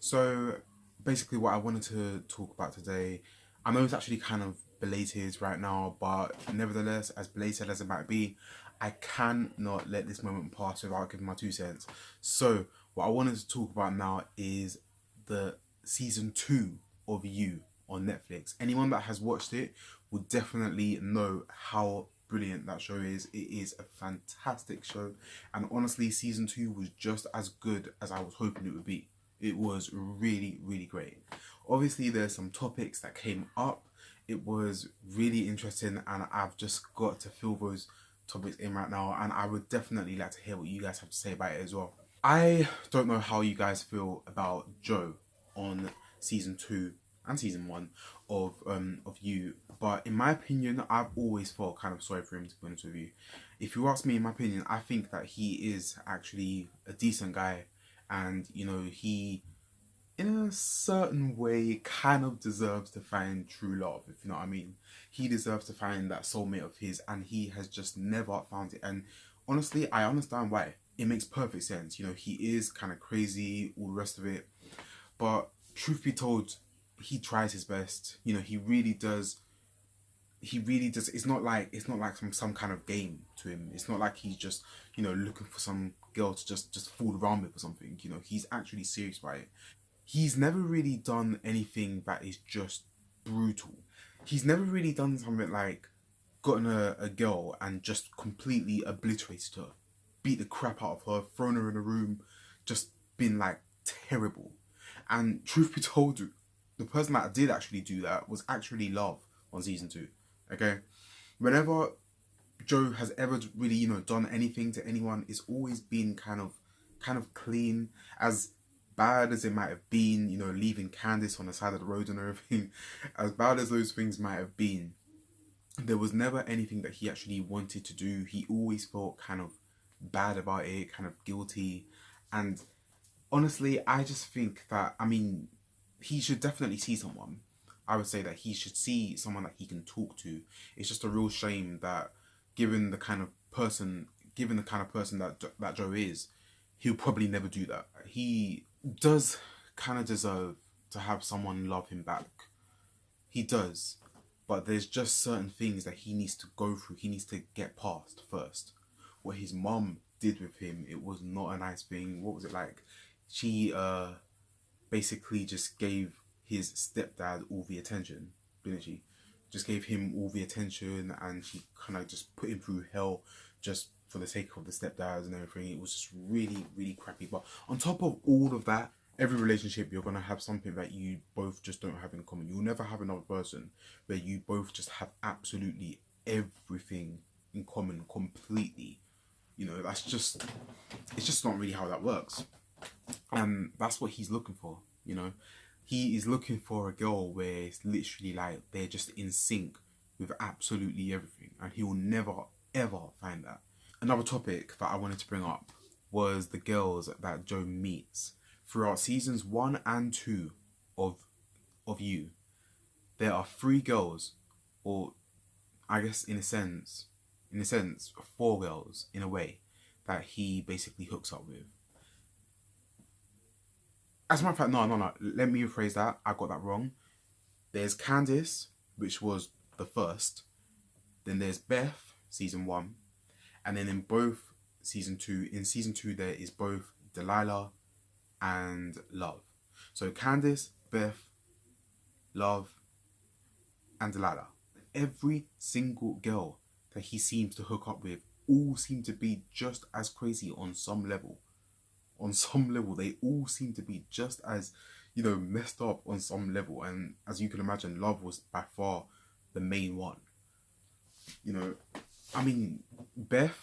So basically what I wanted to talk about today, I know it's actually kind of belated right now, but nevertheless, as belated as it might be, I cannot let this moment pass without giving my 2 cents. So what I wanted to talk about now is the season 2 of You on Netflix. Anyone that has watched it will definitely know how brilliant that show is. It is a fantastic show, and honestly, season 2 was just as good as I was hoping it would be. It was really, really great. Obviously, there's some topics that came up. It was really interesting, and I've just got to fill those topics in right now. And I would definitely like to hear what you guys have to say about it as well. I don't know how you guys feel about Joe on season 2 and season 1 of You, but in my opinion, I've always felt kind of sorry for him, to be honest with you. If you ask me, in my opinion, I think that he is actually a decent guy, and he, in a certain way, kind of deserves to find true love, if you know what I mean. He deserves to find that soulmate of his, and he has just never found it. And honestly, I understand why. It makes perfect sense. He is kind of crazy, all the rest of it. But truth be told, he tries his best. He really does. He really does. It's not like some kind of game to him. It's not like he's just looking for some girl to just fool around with or something. He's actually serious about it. He's never really done anything that is just brutal. He's never really done something like gotten a girl and just completely obliterated her, beat the crap out of her, thrown her in a room, just been like terrible. And truth be told, the person that did actually do that was actually Love on season 2. Okay, whenever Joe has ever really done anything to anyone, it's always been kind of clean. As bad as it might have been, leaving Candice on the side of the road and everything, as bad as those things might have been, there was never anything that he actually wanted to do. He always felt kind of bad about it, kind of guilty. And honestly, I just think that, I mean, he should definitely see someone. I would say that he should see someone that he can talk to. It's just a real shame that, given the kind of person, given the kind of person that Joe is, he'll probably never do that. He does kind of deserve to have someone love him back. He does, but there's just certain things that he needs to go through. He needs to get past first. What his mom did with him, it was not a nice thing. What was it like? She basically just gave his stepdad all the attention, didn't she? Just gave him all the attention, and she kind of just put him through hell just for the sake of the stepdads and everything. It was just really, really crappy. But on top of all of that, every relationship, you're gonna have something that you both just don't have in common. You'll never have another person where you both just have absolutely everything in common completely. That's just, it's just not really how that works. And that's what he's looking for. He is looking for a girl where it's literally like they're just in sync with absolutely everything, and he will never ever find that. Another topic that I wanted to bring up was the girls that Joe meets throughout seasons 1 and 2 of You. There are 3 girls, or I guess in a sense, 4 girls in a way, that he basically hooks up with. As a matter of fact, no. Let me rephrase that. I got that wrong. There's Candice, which was the first. Then there's Beth, season 1. And then in both season 2, in season 2, there is both Delilah and Love. So Candice, Beth, Love, and Delilah. Every single girl that he seems to hook up with all seem to be just as crazy on some level. On some level, they all seem to be just as, messed up on some level. And as you can imagine, Love was by far the main one. You know, I mean, Beth,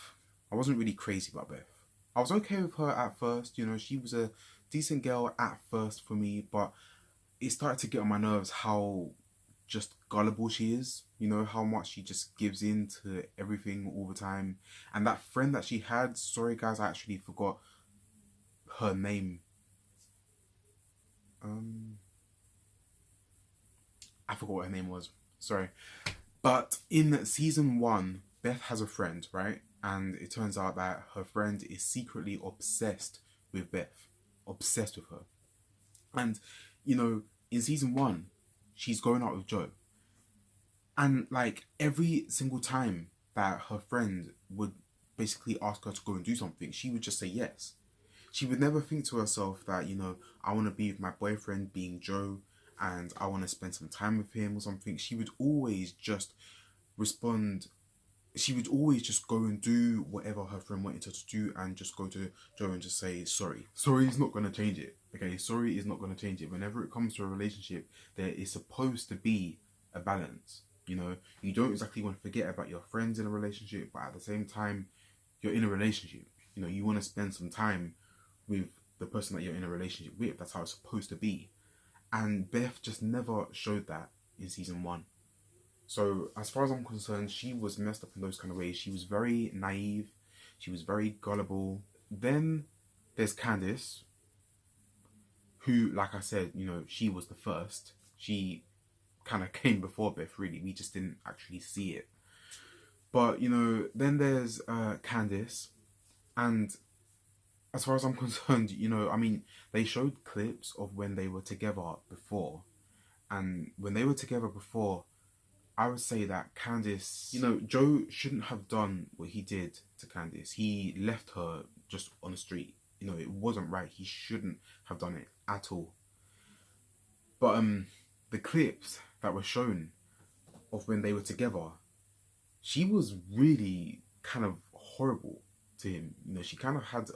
I wasn't really crazy about Beth. I was okay with her at first. She was a decent girl at first for me, but it started to get on my nerves how just gullible she is. How much she just gives in to everything all the time. And that friend that she had, sorry guys, I actually forgot her name. Um, I forgot what her name was. Sorry. But in season 1, Beth has a friend, right? And it turns out that her friend is secretly obsessed with Beth. Obsessed with her. And, you know, in season 1, she's going out with Joe. And like every single time that her friend would basically ask her to go and do something, she would just say yes. She would never think to herself that, you know, I want to be with my boyfriend being Joe and I want to spend some time with him or something. She would always just respond. She would always just go and do whatever her friend wanted her to do and just go to Joe and just say sorry. Sorry is not going to change it. Okay, sorry is not going to change it. Whenever it comes to a relationship, there is supposed to be a balance. You know, you don't exactly want to forget about your friends in a relationship, but at the same time, you're in a relationship. You know, you want to spend some time with the person that you're in a relationship with. That's how it's supposed to be. And Beth just never showed that in season 1. So as far as I'm concerned, she was messed up in those kind of ways. She was very naive. She was very gullible. Then there's Candice, who, like I said, you know, she was the first. She kind of came before Beth, really. We just didn't actually see it. But, you know, then there's Candice. And as far as I'm concerned, you know, I mean, they showed clips of when they were together before. And when they were together before, I would say that Candice, you know, Joe shouldn't have done what he did to Candice. He left her just on the street. You know, it wasn't right. He shouldn't have done it at all. But the clips that were shown of when they were together, she was really kind of horrible to him. You know, she kind of had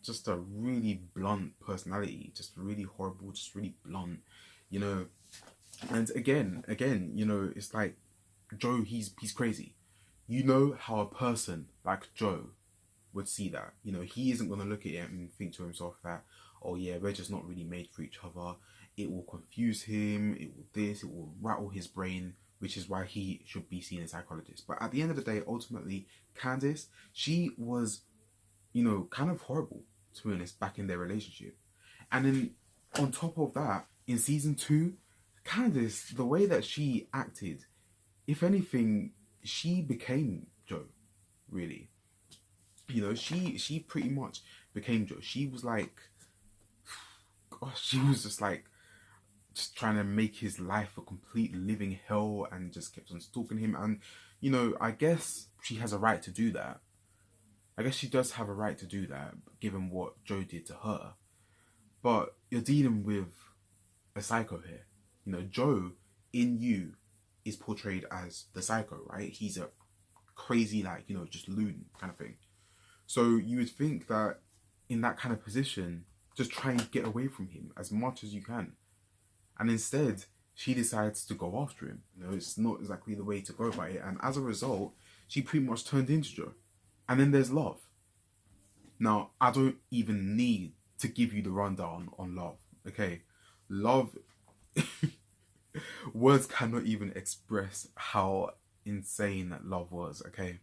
just a really blunt personality, just really horrible, just really blunt, you know. And again, you know, it's like Joe, he's crazy. You know how a person like Joe would see that. You know, he isn't going to look at it and think to himself that, oh yeah, we're just not really made for each other. It will confuse him, it will rattle his brain, which is why he should be seen as a psychologist. But at the end of the day, ultimately, Candice, she was, you know, kind of horrible, to be honest, back in their relationship. And then on top of that, in season 2, Candice, the way that she acted, if anything, she became Joe, really. You know, she pretty much became Joe. She was like, gosh, she was just like, just trying to make his life a complete living hell and just kept on stalking him. And, you know, I guess she has a right to do that. I guess she does have a right to do that, given what Joe did to her. But you're dealing with a psycho here. You know, Joe, in You, is portrayed as the psycho, right? He's a crazy, like, you know, just loon kind of thing. So you would think that in that kind of position, just try and get away from him as much as you can. And instead, she decides to go after him. You know, it's not exactly the way to go about it. And as a result, she pretty much turned into Joe. And then there's Love. Now, I don't even need to give you the rundown on Love, okay? Love, words cannot even express how insane that Love was, okay?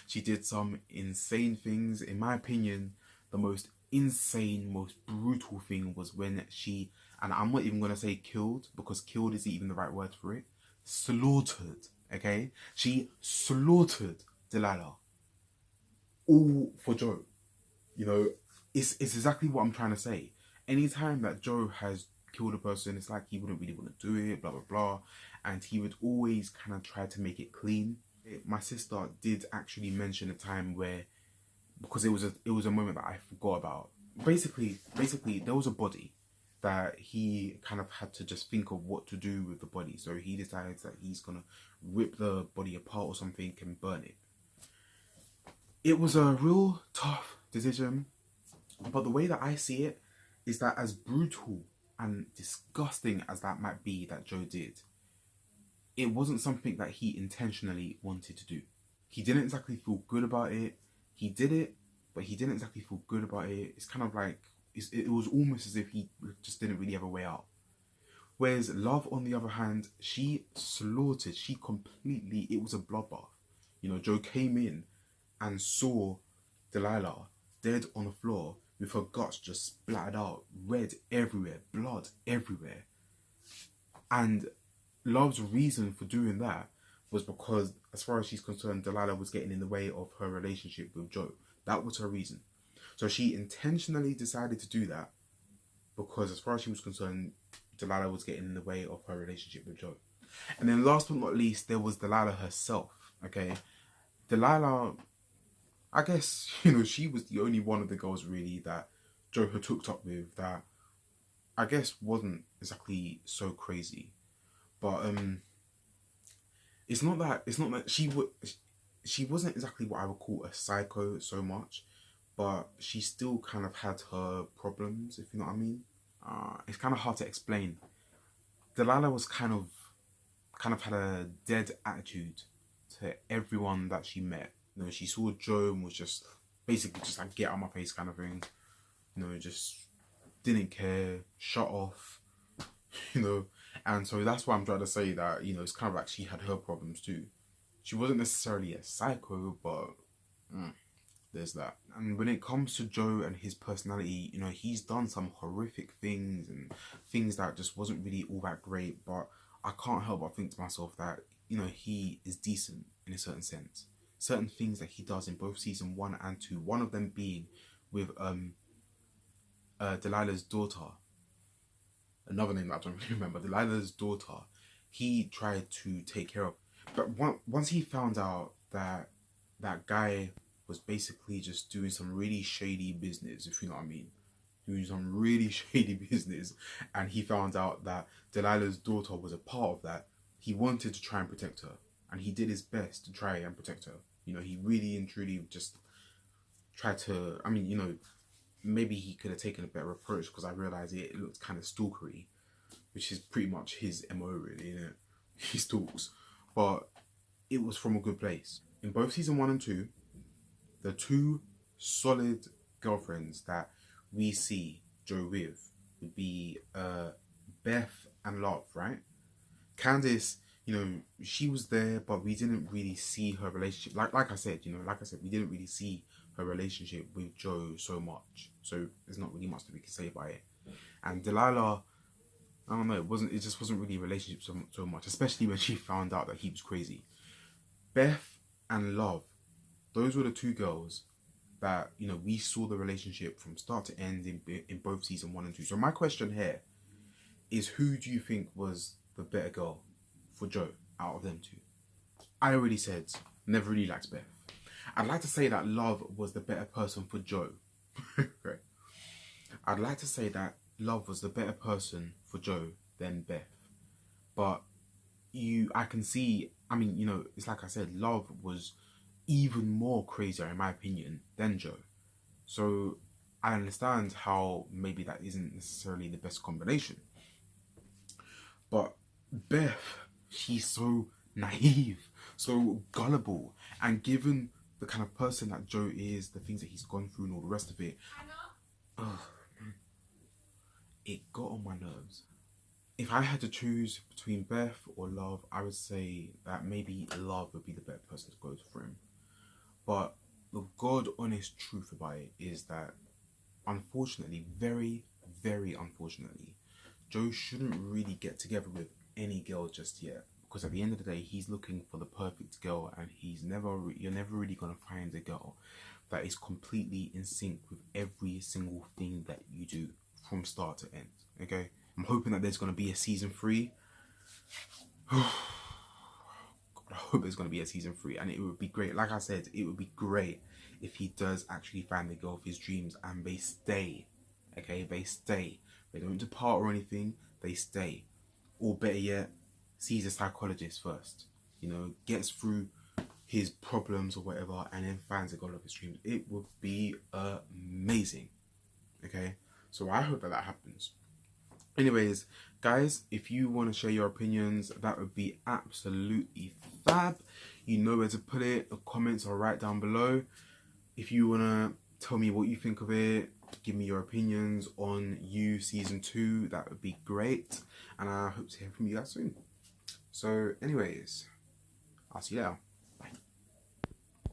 She did some insane things. In my opinion, the most insane, most brutal thing was when she, and I'm not even going to say killed, because killed isn't even the right word for it, slaughtered, okay? She slaughtered Delilah. All for Joe. You know, it's exactly what I'm trying to say. Anytime that Joe has killed a person, it's like he wouldn't really want to do it, blah, blah, blah. And he would always kind of try to make it clean. My sister did actually mention a time where, because it was a moment that I forgot about. Basically, there was a body that he kind of had to just think of what to do with the body. So he decides that he's going to rip the body apart or something and burn it. It was a real tough decision, but the way that I see it is that as brutal and disgusting as that might be that Joe did, it wasn't something that he intentionally wanted to do. He didn't exactly feel good about it. He did it, but he didn't exactly feel good about it. It's kind of like, it was almost as if he just didn't really have a way out. Whereas Love, on the other hand, she slaughtered, she completely, it was a bloodbath. You know, Joe came in and saw Delilah dead on the floor with her guts just splattered out, red everywhere, blood everywhere. And Love's reason for doing that was because, as far as she's concerned, Delilah was getting in the way of her relationship with Joe. That was her reason. So she intentionally decided to do that. because as far as she was concerned, Delilah was getting in the way of her relationship with Joe. And then last but not least, there was Delilah herself. Okay, Delilah, I guess, she was the only one of the girls really that Joe had hooked up with that I guess wasn't exactly so crazy. But it's not that she wasn't exactly what I would call a psycho so much, but she still kind of had her problems, if you know what I mean. It's kind of hard to explain. Delilah was kind of had a dead attitude to everyone that she met. She saw Joe and was just basically just like, get out of my face kind of thing. Just didn't care, shut off, And so that's why I'm trying to say that, it's kind of like she had her problems too. She wasn't necessarily a psycho, but there's that. And when it comes to Joe and his personality, he's done some horrific things and things that just wasn't really all that great, but I can't help but think to myself that, he is decent in a certain sense. Certain things that he does in both season 1 and 2, one of them being with Delilah's daughter, another name that I don't really remember, Delilah's daughter, he tried to take care of. But once he found out that that guy was basically just doing some really shady business, if you know what I mean, doing some really shady business, and he found out that Delilah's daughter was a part of that, he wanted to try and protect her. And he did his best to try and protect her. He really and truly just tried to, maybe he could have taken a better approach, because I realised it looked kind of stalkery, which is pretty much his MO really, isn't it? He stalks. But it was from a good place. In both season 1 and 2, the two solid girlfriends that we see Joe with would be Beth and Love, right? Candice, she was there, but we didn't really see her relationship. Like I said, we didn't really see her relationship with Joe so much. So there's not really much that we can say about it. And Delilah, I don't know, it just wasn't really a relationship so much, especially when she found out that he was crazy. Beth and Love, those were the two girls that, we saw the relationship from start to end in both season 1 and 2. So my question here is, who do you think was the better girl for Joe out of them two? I already said, never really liked Beth. I'd like to say that Love was the better person for Joe. Okay. I'd like to say that Love was the better person for Joe than Beth. But I can see, it's like I said, Love was even more crazier in my opinion than Joe. So I understand how maybe that isn't necessarily the best combination. But Beth, she's so naive, so gullible, and given the kind of person that Joe is, the things that he's gone through and all the rest of it, it got on my nerves. If I had to choose between Beth or Love, I would say that maybe Love would be the better person to go for him. But the God honest truth about it is that, unfortunately, very, very unfortunately, Joe shouldn't really get together with any girl just yet, because at the end of the day, he's looking for the perfect girl, and you're never really gonna find a girl that is completely in sync with every single thing that you do from start to end. Okay, I'm hoping that there's gonna be a season 3. God, I hope there's gonna be a season 3, and it would be great. Like I said, it would be great if he does actually find the girl of his dreams and they stay. Okay, they stay. They don't depart or anything, they stay. Or better yet, sees a psychologist first. Gets through his problems or whatever, and then finds a girl of his dreams. It would be amazing. Okay? So I hope that happens. Anyways, guys, if you want to share your opinions, that would be absolutely fab. You know where to put it. The comments are right down below. If you want to tell me what you think of it, give me your opinions on You Season 2, that would be great. And I hope to hear from you guys soon. So anyways, I'll see you later.